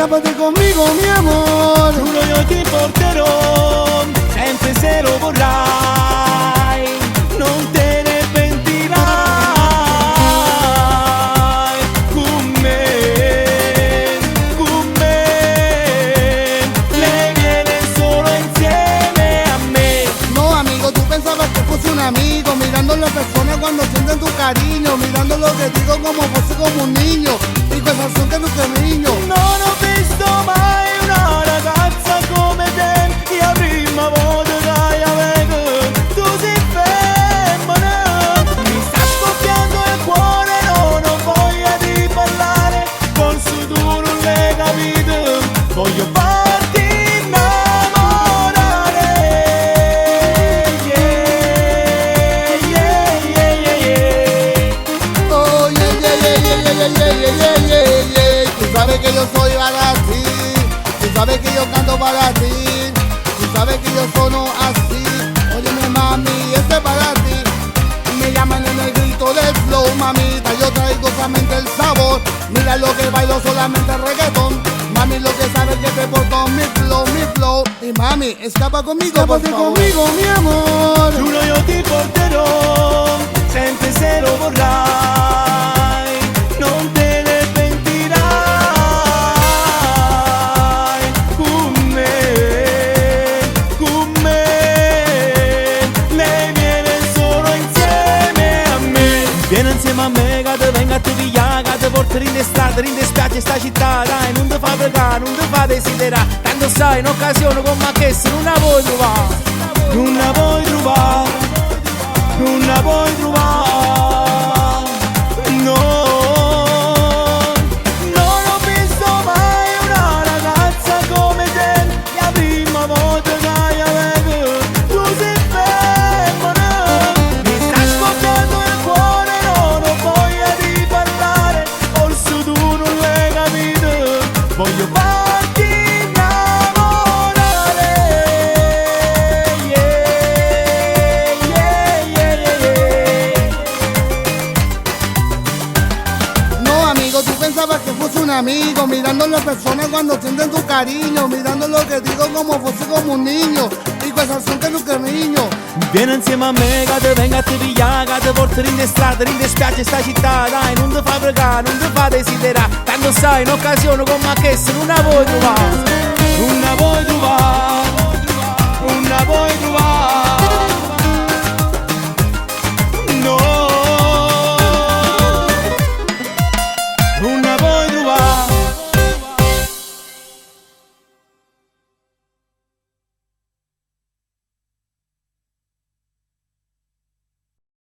Scappate conmigo, mi amor. Giuro io ti porterò, sempre se lo vorrai, non te ne pentirai. Con me, lei viene solo insieme a me. No, amigo, tú pensabas que fuese un amigo, mirando las personas cuando sienten tu cariño, mirando lo que digo como fuese como un niño, y questa son che tu niño. Non ho visto mai una ragazza come te, e la prima volta che la vedo, tu sei femmina. Mi sta scoppiando il cuore, non ho voglia di parlare, forse tu non l'hai capito, voglio farti innamorare. Yeah, yeah, yeah, yeah, yeah. Oh, yeah, yeah, yeah, yeah, yeah, yeah, yeah, yeah, yeah, yeah. Tú sabes que yo soy para ti, tú sabes que yo canto para ti, tú sabes que yo sono así. Óyeme, mami, este es para ti. Me llaman en el grito del flow, mamita, yo traigo solamente el sabor. Mira lo que bailo, solamente reggaetón. Mami, lo que sabes que te porto mi flow, mi flow. Y mami, escapa conmigo, por favor. Conmigo, mi amor. Giuro io ti porterò, sempre se lo vorrai, non te ne pentirai. Con me, lei viene solo insieme a me. Vieni insieme a me che te venga a te pigliare, che te porto in estate, in dispiace sta città. Dai, non ti fa pregare, non ti fa desiderare, tanto sai, in occasione come questa non la vuoi trovare. Non la vuoi trovare, non la vuoi trovare, no. Non ho visto mai una ragazza come te, la prima volta che la vedo, tu sei femmina. Mi sta scoppiando il cuore, non ho voglia di parlare, forse tu non l'hai capito, voglio farti innamorare. Yeah, yeah, yeah, yeah, yeah. No, amigo, tú pensabas que fuese un amigo, mirando las personas cuando sienten tu cariño, mirando lo que digo como fuese como un niño, y questa son che tu niño. Vieni insieme a me che te venga a te pigliare, che te porto in estate, in dispiace sta città. Dai, non ti fa pregare, non ti fa desiderare, tanto sai, in occasione come questa non la vuoi trovare. Non la vuoi trovare, non la vuoi trovare.